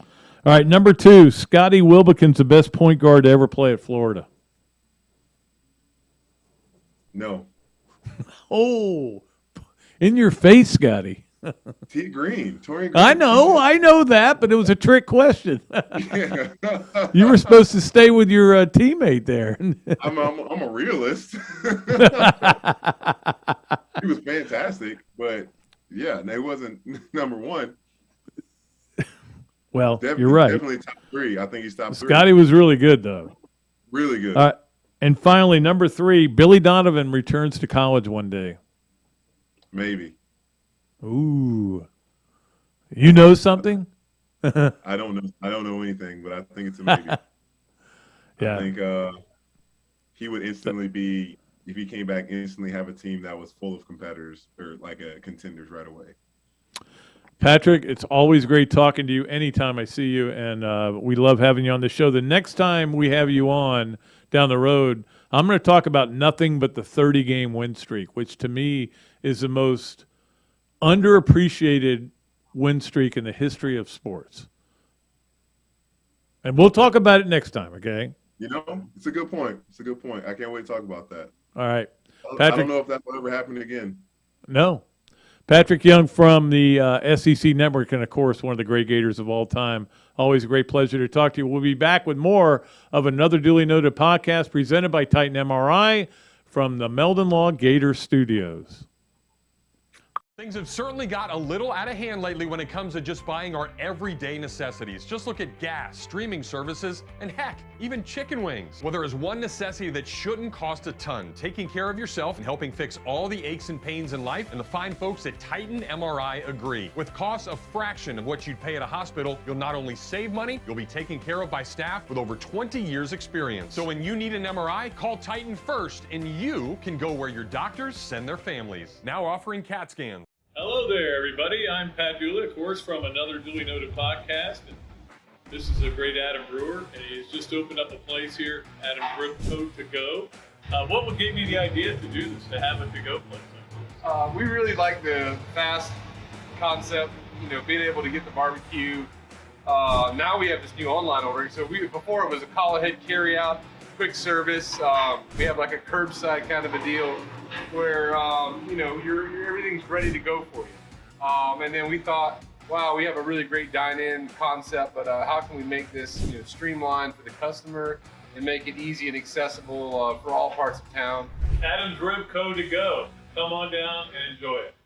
All right, number two, Scotty Wilbekin's the best point guard to ever play at Florida. No. Oh, in your face, Scotty. Torian Green. I know that, but it was a trick question. You were supposed to stay with your teammate there. I'm a realist. He was fantastic, but yeah, they wasn't number one. Well, you're right. Definitely top three. I think he's top three. Scotty was really good, though. Really good. And finally, number three, Billy Donovan returns to college one day. Maybe. Ooh. You know something? I don't know anything, but I think it's a maybe. Yeah. I think he would instantly be if he came back, instantly have a team that was full of competitors or like contenders right away. Patric, it's always great talking to you anytime I see you, and we love having you on the show. The next time we have you on down the road, I'm going to talk about nothing but the 30-game win streak, which to me is the most underappreciated win streak in the history of sports. And we'll talk about it next time, okay? You know, it's a good point. It's a good point. I can't wait to talk about that. All right. I don't know if that will ever happen again. No. Patric Young from the SEC Network, and, of course, one of the great Gators of all time. Always a great pleasure to talk to you. We'll be back with more of Another Dooley Noted Podcast presented by Titan MRI from the Meldon Law Gator Studios. Things have certainly got a little out of hand lately when it comes to just buying our everyday necessities. Just look at gas, streaming services, and heck, even chicken wings. Well, there is one necessity that shouldn't cost a ton: taking care of yourself and helping fix all the aches and pains in life, and the fine folks at Titan MRI agree. With costs a fraction of what you'd pay at a hospital, you'll not only save money, you'll be taken care of by staff with over 20 years experience. So when you need an MRI, call Titan first, and you can go where your doctors send their families. Now offering CAT scans. Hello there, everybody. I'm Pat Dooley, of course, from Another Dooley Noted Podcast. And this is a great Adam Brewer, and he's just opened up a place here, Adam Brewer To Go. What gave you the idea to do this, to have a to-go place like this? We really like the fast concept, being able to get the barbecue. Now we have this new online ordering. So before it was a call ahead carry out, quick service. We have like a curbside kind of a deal where everything's ready to go for you. And then we thought, wow, we have a really great dine-in concept, but how can we make this streamlined for the customer and make it easy and accessible for all parts of town? Adam's Rib Co. To Go. Come on down and enjoy it.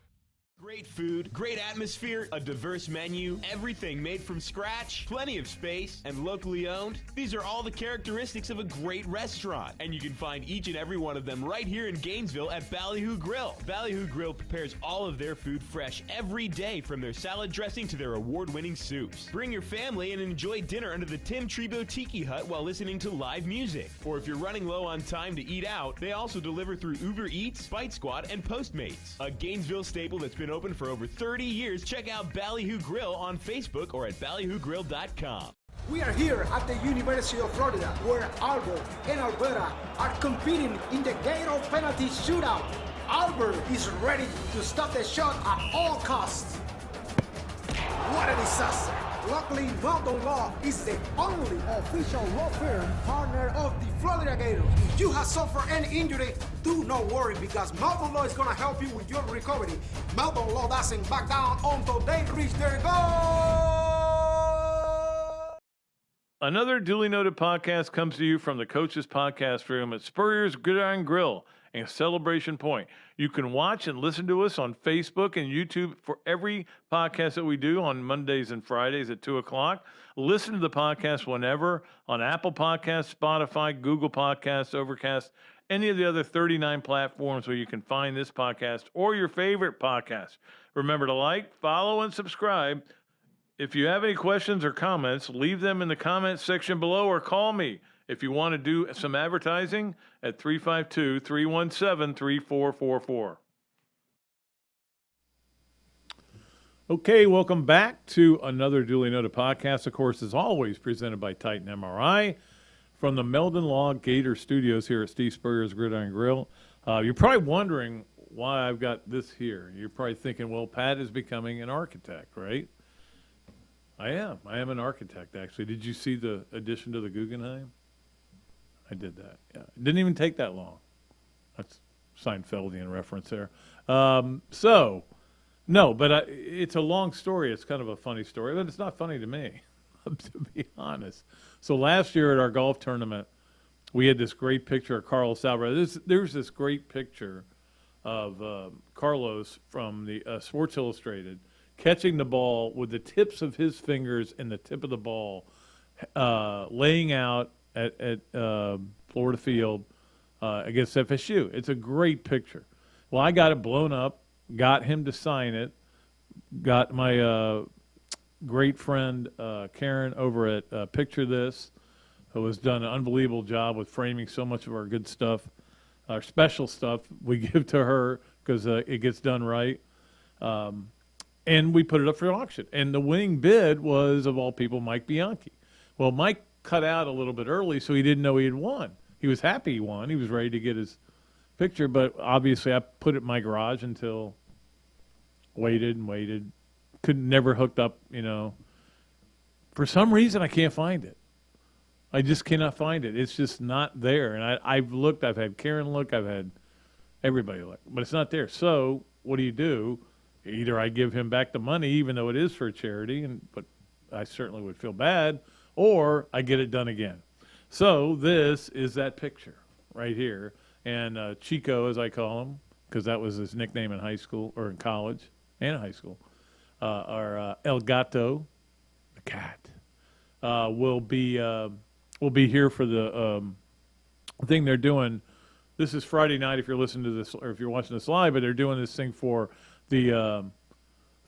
Great food, great atmosphere, a diverse menu, everything made from scratch, plenty of space, and locally owned. These are all the characteristics of a great restaurant, and you can find each and every one of them right here in Gainesville at Ballyhoo Grill. Ballyhoo Grill prepares all of their food fresh every day, from their salad dressing to their award-winning soups. Bring your family and enjoy dinner under the Tim Trebo Tiki Hut while listening to live music. Or if you're running low on time to eat out, they also deliver through Uber Eats, Bite Squad, and Postmates. A Gainesville staple that's been open for over 30 years. Check out Ballyhoo Grill on Facebook or at ballyhoogrill.com. We are here at the University of Florida, where Albert and Alberta are competing in the Gator penalty shootout. Albert is ready to stop the shot at all costs. What a disaster! Luckily, Meldon Law is the only official law firm partner of the Florida Gators. If you have suffered any injury, do not worry, because Meldon Law is going to help you with your recovery. Meldon Law doesn't back down until they reach their goal. Another Duly Noted Podcast comes to you from the Coach's Podcast Room at Spurrier's Gridiron Grill and Celebration Point. You can watch and listen to us on Facebook and YouTube for every podcast that we do on Mondays and Fridays at 2 o'clock. Listen to the podcast whenever on Apple Podcasts, Spotify, Google Podcasts, Overcast, any of the other 39 platforms where you can find this podcast or your favorite podcast. Remember to like, follow, and subscribe. If you have any questions or comments, leave them in the comments section below or call me if you want to do some advertising at 352-317-3444. Okay, welcome back to Another Duly Noted Podcast. Of course, as always, presented by Titan MRI from the Meldon Law Gator Studios here at Steve Spurrier's Gridiron Grill. You're probably wondering why I've got this here. You're probably thinking, well, Pat is becoming an architect, right? I am an architect, actually. Did you see the addition to the Guggenheim? I did that, yeah. It didn't even take that long. That's Seinfeldian reference there. It's a long story. It's kind of a funny story, but it's not funny to me, to be honest. So last year at our golf tournament, we had this great picture of Carlos Alvarez. There's this great picture of Carlos from the Sports Illustrated catching the ball with the tips of his fingers and the tip of the ball laying out at Florida Field against FSU. It's a great picture. Well, I got it blown up, got him to sign it, got my great friend Karen over at Picture This, who has done an unbelievable job with framing so much of our good stuff. our special stuff we give to her because it gets done right. And we put it up for auction. And the winning bid was, of all people, Mike Bianchi. Well, Mike cut out a little bit early, so he didn't know he had won. He was happy he won. He was ready to get his picture, but obviously I put it in my garage until waited and waited. Never hooked up, For some reason, I can't find it. I just cannot find it. It's just not there. And I've looked. I've had Karen look. I've had everybody look. But it's not there. So what do? Either I give him back the money, even though it is for a charity, but I certainly would feel bad, or I get it done again. So this is that picture right here. And Chico, as I call him, because that was his nickname in high school or in college and high school, or El Gato, the cat, will be here for the thing they're doing. This is Friday night if you're listening to this or if you're watching this live, but they're doing this thing for the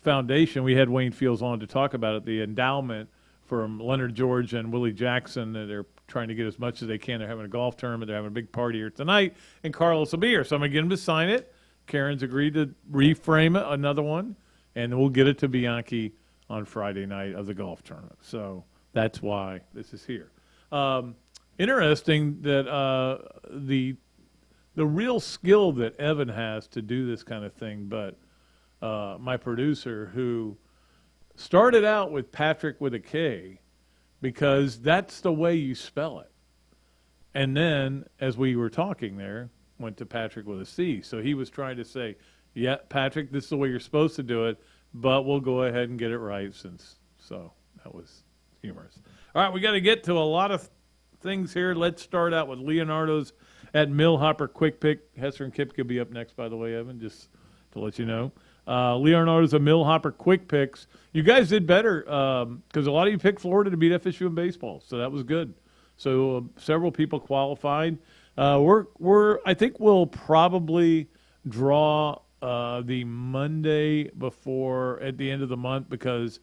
foundation. We had Wayne Fields on to talk about it, the endowment from Leonard George and Willie Jackson. They're trying to get as much as they can. They're having a golf tournament. They're having a big party here tonight, and Carlos will be here. So I'm going to get him to sign it. Karen's agreed to reframe it, another one, and we'll get it to Bianchi on Friday night of the golf tournament. So that's why this is here. Interesting that the real skill that Evan has to do this kind of thing, but my producer, who started out with Patrick with a K because that's the way you spell it. And then, as we were talking there, went to Patrick with a C. So he was trying to say, yeah, Patrick, this is the way you're supposed to do it, but we'll go ahead and get it right so that was humorous. All right, we got to get to a lot of things here. Let's start out with Leonardo's at Millhopper Quick Pick. Hesser and Kip could be up next, by the way, Evan, just to let you know. Leonardo's at Millhopper Quick Picks. You guys did better because a lot of you picked Florida to beat FSU in baseball, so that was good. So several people qualified. I think we'll probably draw the Monday before at the end of the month because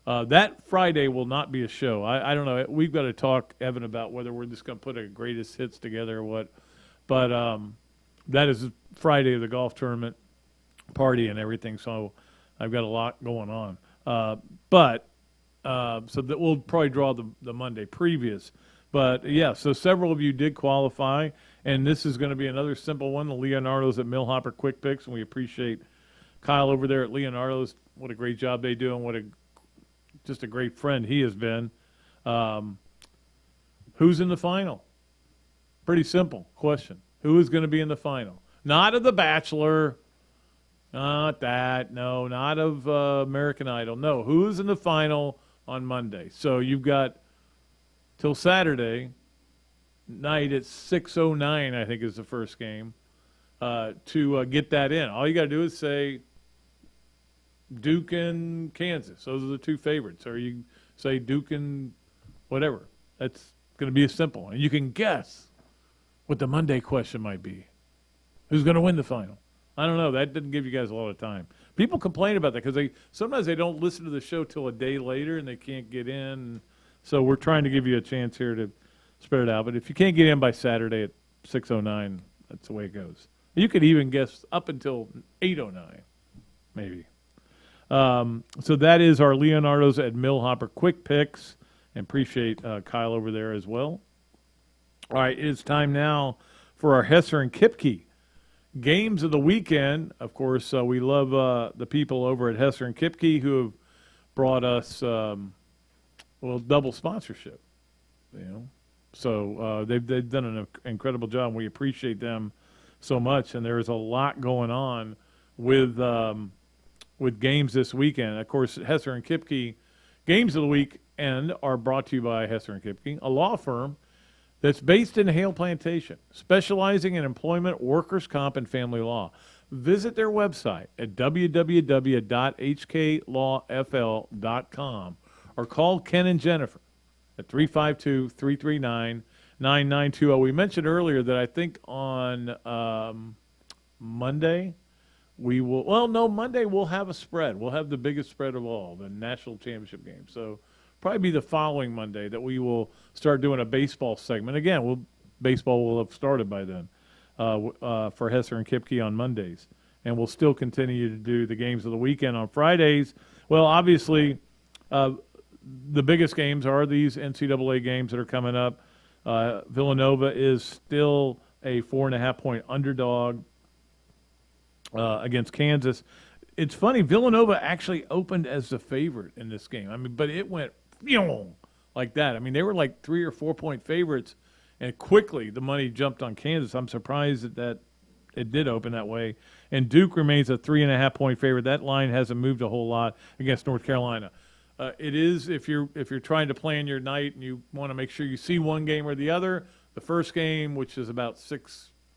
that Friday will not be a show. I don't know. We've got to talk, Evan, about whether we're just going to put a greatest hits together or what. But that is Friday of the golf tournament party and everything, so I've got a lot going on. So that we'll probably draw the Monday previous. But, yeah, so several of you did qualify, and this is going to be another simple one. The Leonardo's at Millhopper Quick Picks, and we appreciate Kyle over there at Leonardo's. What a great job they do, and just a great friend he has been. Who's in the final? Pretty simple question. Who is going to be in the final? Not of The Bachelor. Not that. No, not of American Idol. No, who's in the final on Monday? So you've got till Saturday night at 6:09, I think is the first game, to get that in. All you got to do is say Duke and Kansas. Those are the two favorites. Or you say Duke and whatever. That's going to be simple. And you can guess what the Monday question might be. Who's going to win the final? I don't know. That didn't give you guys a lot of time. People complain about that because sometimes they don't listen to the show till a day later and they can't get in. So we're trying to give you a chance here to spread it out. But if you can't get in by Saturday at 6:09, that's the way it goes. You could even guess up until 8:09, maybe. So that is our Leonardo's at Millhopper Quick Picks, and appreciate Kyle over there as well. All right, it is time now for our Hesser and Kipke games of the weekend. Of course, we love the people over at Hesser and Kipke who have brought us double sponsorship. So they've done an incredible job. And we appreciate them so much, and there is a lot going on with games this weekend. Of course, Hesser and Kipke games of the weekend are brought to you by Hesser and Kipke, a law firm that's based in Hale Plantation, specializing in employment, workers' comp, and family law. Visit their website at www.hklawfl.com or call Ken and Jennifer at 352-339-9920. We mentioned earlier that I think on Monday Monday we'll have a spread. We'll have the biggest spread of all, the national championship game. So probably be the following Monday that we will start doing a baseball segment. Again, baseball will have started by then. for Hesser and Kipke on Mondays. And we'll still continue to do the games of the weekend on Fridays. Well, obviously, the biggest games are these NCAA games that are coming up. Villanova is still a 4.5-point underdog against Kansas. It's funny, Villanova actually opened as the favorite in this game. I mean, but it went like that. I mean, they were like 3 or 4 point favorites, and quickly the money jumped on Kansas. I'm surprised that it did open that way. And Duke remains a 3.5 point favorite. That line hasn't moved a whole lot against North Carolina. It is, if you're trying to plan your night and you want to make sure you see one game or the other, the first game, which is about a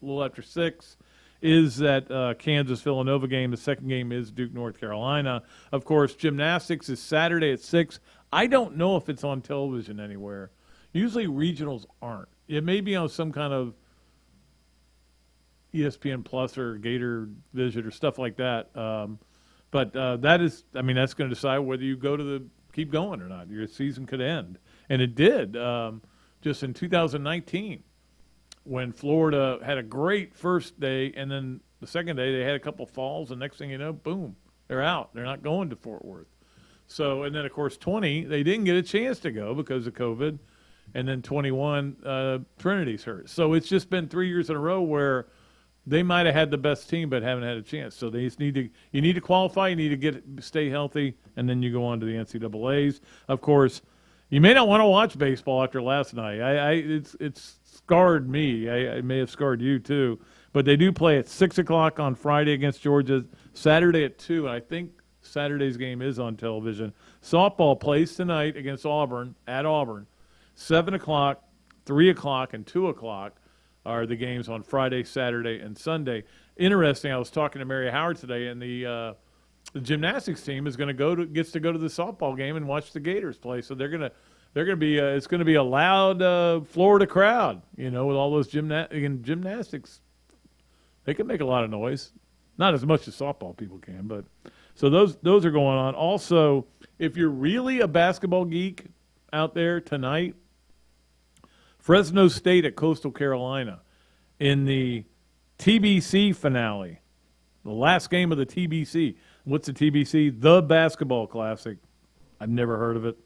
little after 6, is that Kansas-Villanova game. The second game is Duke-North Carolina. Of course, gymnastics is Saturday at 6. I don't know if it's on television anywhere. Usually regionals aren't. It may be on some kind of ESPN Plus or Gator Vision or stuff like that. But that is, I mean, that's going to decide whether you keep going or not. Your season could end. And it did just in 2019 when Florida had a great first day, and then the second day they had a couple falls, and next thing you know, boom, they're out. They're not going to Fort Worth. So, and then, of course, 20, they didn't get a chance to go because of COVID. And then 21, Trinity's hurt. So it's just been 3 years in a row where they might have had the best team but haven't had a chance. So they just you need to qualify, you need to stay healthy, and then you go on to the NCAAs. Of course, you may not want to watch baseball after last night. It's scarred me. I may have scarred you too. But they do play at 6 o'clock on Friday against Georgia, Saturday at 2, and I think Saturday's game is on television. Softball plays tonight against Auburn, at Auburn. 7 o'clock, 3 o'clock, and 2 o'clock are the games on Friday, Saturday, and Sunday. Interesting, I was talking to Mary Howard today, and the gymnastics team is gets to go to the softball game and watch the Gators play. So they're gonna be it's gonna be a loud Florida crowd, with all those gymnastics. They can make a lot of noise, not as much as softball people can, but so those are going on. Also, if you're really a basketball geek out there tonight, Fresno State at Coastal Carolina in the TBC finale, the last game of the TBC. What's the TBC? The Basketball Classic. I've never heard of it.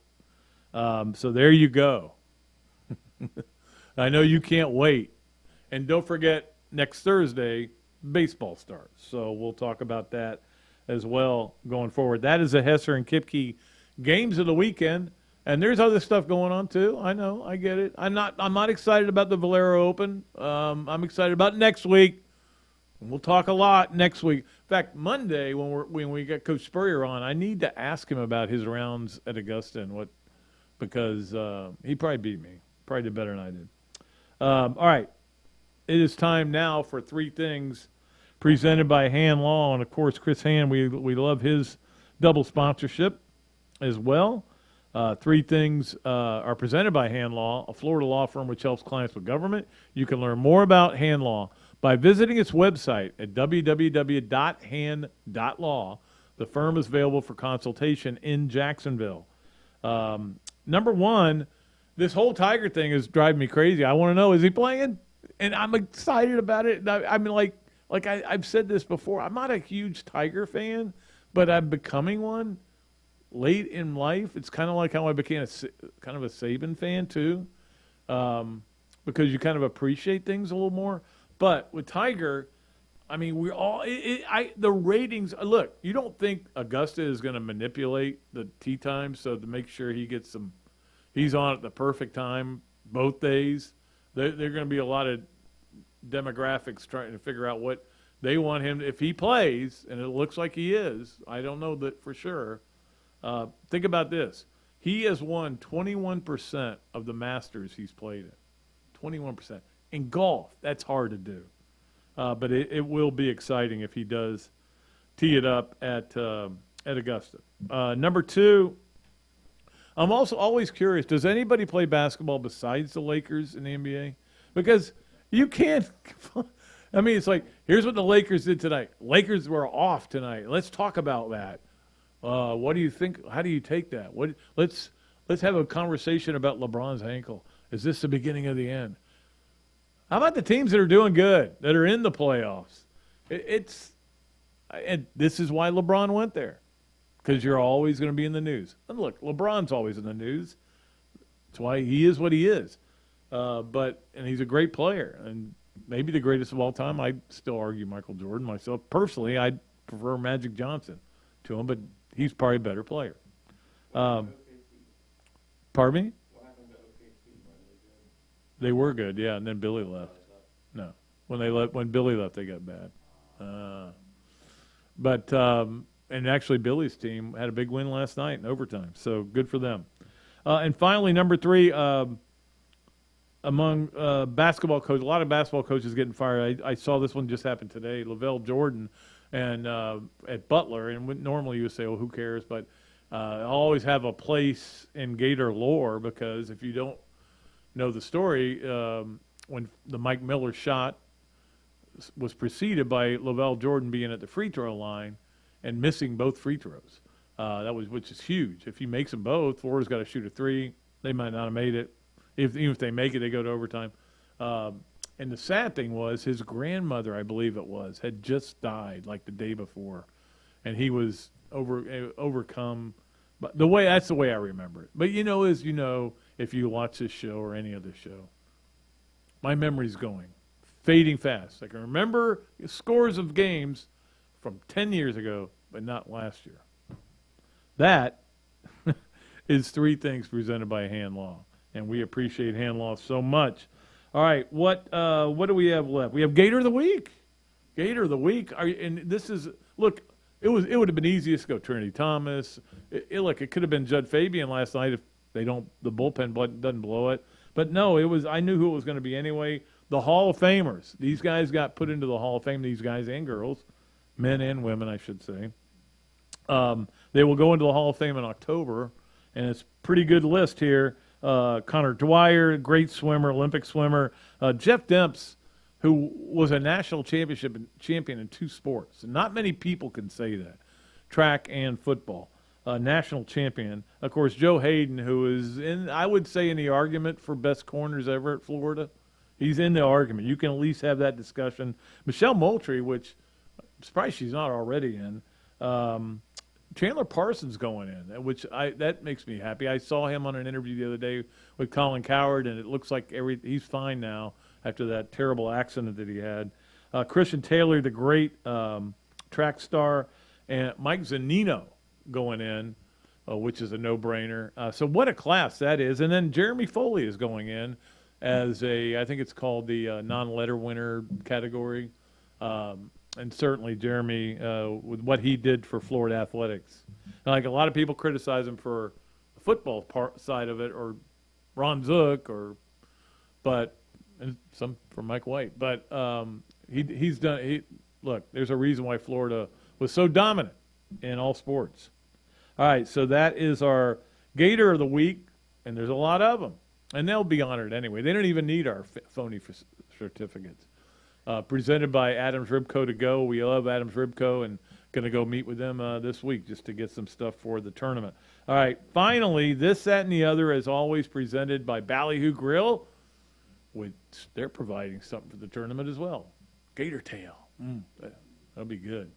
So there you go. I know you can't wait. And don't forget, next Thursday, baseball starts. So we'll talk about that as well going forward. That is the Hesser and Kipke games of the weekend. And there's other stuff going on too. I know, I get it. I'm not excited about the Valero Open. I'm excited about next week. We'll talk a lot next week. In fact, Monday when we get Coach Spurrier on, I need to ask him about his rounds at Augusta and because he probably beat me. Probably did better than I did. All right, it is time now for Three Things, presented by Han Law, and of course Chris Han. We love his double sponsorship as well. Three Things are presented by Han Law, a Florida law firm which helps clients with government. You can learn more about Han Law by visiting its website at www.han.law. The firm is available for consultation in Jacksonville. Number one, this whole Tiger thing is driving me crazy. I want to know, is he playing? And I'm excited about it. I mean, like I've said this before, I'm not a huge Tiger fan, but I'm becoming one. Late in life, it's kind of like how I became kind of a Saban fan too, because you kind of appreciate things a little more. But with Tiger, I mean, the ratings. Look, you don't think Augusta is going to manipulate the tee time so to make sure he's on at the perfect time both days. There are going to be a lot of demographics trying to figure out what they want him if he plays, and it looks like he is. I don't know that for sure. Think about this. He has won 21% of the Masters he's played in. 21%. In golf, that's hard to do. But it will be exciting if he does tee it up at Augusta. Number two, I'm also always curious, does anybody play basketball besides the Lakers in the NBA? Because you can't – I mean, it's like, here's what the Lakers did tonight. Lakers were off tonight. Let's talk about that. What do you think? How do you take that? Let's have a conversation about LeBron's ankle. Is this the beginning of the end? How about the teams that are doing good, that are in the playoffs? And this is why LeBron went there, because you're always going to be in the news. And look, LeBron's always in the news. That's why he is what he is. And he's a great player, and maybe the greatest of all time. I still argue Michael Jordan myself. Personally, I prefer Magic Johnson to him, but he's probably a better player. Pardon me? They were good, yeah, and then Billy left. No, when Billy left, they got bad. And actually, Billy's team had a big win last night in overtime, so good for them. And finally, number 3, among basketball coaches, a lot of basketball coaches getting fired. I saw this one just happen today. Lavelle Jordan and at Butler, and normally you would say, "Well, who cares?" But I always have a place in Gator lore, because if you don't know the story, when the Mike Miller shot was preceded by Lavelle Jordan being at the free throw line and missing both free throws. Which is huge. If he makes them both, Florida's got to shoot a 3. They might not have made it. Even if they make it, they go to overtime. And the sad thing was, his grandmother, I believe it was, had just died like the day before, and he was overcome. But that's the way I remember it. But if you watch this show or any other show, my memory's fading fast. I can remember scores of games from 10 years ago, but not last year. That is 3 things presented by Hand Law, and we appreciate Hand Law so much. All right, what do we have left? We have Gator of the Week. Gator of the Week. And this is, look, it would have been easiest to go Trinity Thomas. It could have been Judd Fabian last night if the bullpen doesn't blow it. But no, I knew who it was going to be anyway. The Hall of Famers. These guys got put into the Hall of Fame, these guys and girls, men and women, I should say. They will go into the Hall of Fame in October, and it's a pretty good list here. Connor Dwyer, great swimmer, Olympic swimmer. Jeff Demps, who was a national champion in 2 sports. Not many people can say that, track and football. National champion. Of course, Joe Hayden, who is I would say, in the argument for best corners ever at Florida. He's in the argument. You can at least have that discussion. Michelle Moultrie, which I'm surprised she's not already in. Chandler Parsons going in, that makes me happy. I saw him on an interview the other day with Colin Coward, and it looks like he's fine now after that terrible accident that he had. Christian Taylor, the great track star, and Mike Zanino going in, which is a no-brainer. So what a class that is. And then Jeremy Foley is going in as I think it's called the non-letter winner category. And certainly Jeremy, with what he did for Florida athletics. And like a lot of people criticize him for the football side of it, or Ron Zook, and some from Mike White. But he's done. Look, there's a reason why Florida was so dominant in all sports. All right, so that is our Gator of the Week, and there's a lot of them. And they'll be honored anyway. They don't even need our phony certificates. Presented by Adams Ribco to go. We love Adams Ribco, and going to go meet with them this week just to get some stuff for the tournament. All right, finally, this, that, and the other, as always, presented by Ballyhoo Grill, which they're providing something for the tournament as well. Gator tail. That'll be good.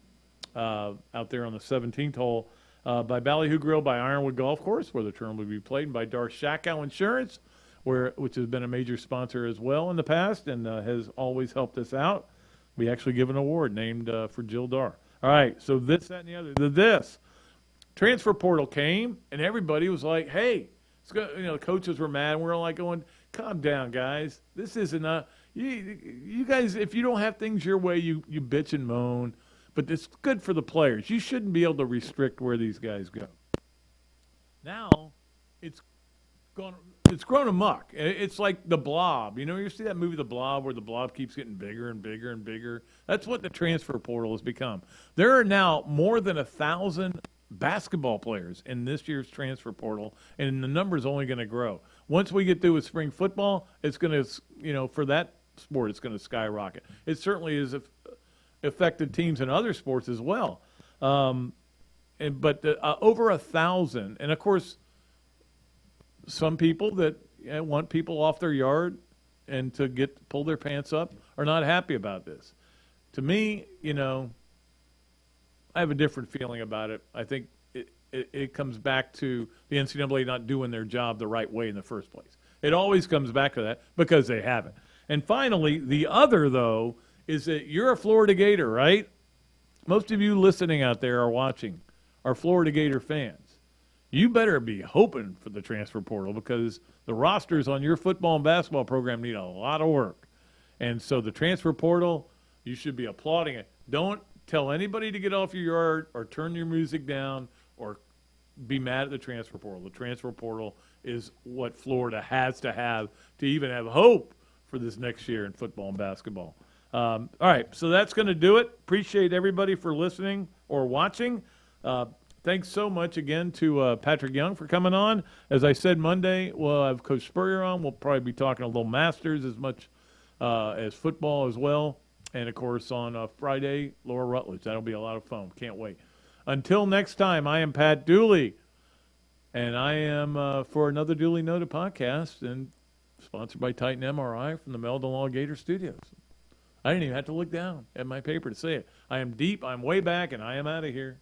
Out there on the 17th hole by Ballyhoo Grill, by Ironwood Golf Course, where the tournament will be played, and by Darth Shakow Insurance, which has been a major sponsor as well in the past and has always helped us out. We actually give an award named for Jill Dar. All right, so this, that, and the other. This transfer portal came, and everybody was like, hey, the coaches were mad. And we're all like going, calm down, guys. This isn't you guys, if you don't have things your way, you bitch and moan. But it's good for the players. You shouldn't be able to restrict where these guys go. Now it's grown amok. It's like The Blob. You see that movie The Blob, where the blob keeps getting bigger and bigger and bigger? That's what the transfer portal has become. There are now more than 1,000 basketball players in this year's transfer portal, and the number's only going to grow. Once we get through with spring football, it's going to, for that sport, it's going to skyrocket. It certainly has affected teams in other sports as well. But over 1,000, and of course, some people that want people off their yard, and to pull their pants up are not happy about this. To me, I have a different feeling about it. I think it comes back to the NCAA not doing their job the right way in the first place. It always comes back to that because they haven't. And finally, the other, though, is that you're a Florida Gator, right? Most of you listening out there are Florida Gator fans. You better be hoping for the transfer portal because the rosters on your football and basketball program need a lot of work. And so the transfer portal, you should be applauding it. Don't tell anybody to get off your yard or turn your music down or be mad at the transfer portal. The transfer portal is what Florida has to have to even have hope for this next year in football and basketball. All right, so that's going to do it. Appreciate everybody for listening or watching. Thanks so much again to Patric Young for coming on. As I said, Monday we'll have Coach Spurrier on. We'll probably be talking a little Masters as much as football as well. And, of course, on Friday, Laura Rutledge. That'll be a lot of fun. Can't wait. Until next time, I am Pat Dooley, and I am for Another Dooley Noted Podcast and sponsored by Titan MRI from the Meldon Law Gator Studios. I didn't even have to look down at my paper to say it. I am deep, I'm way back, and I am out of here.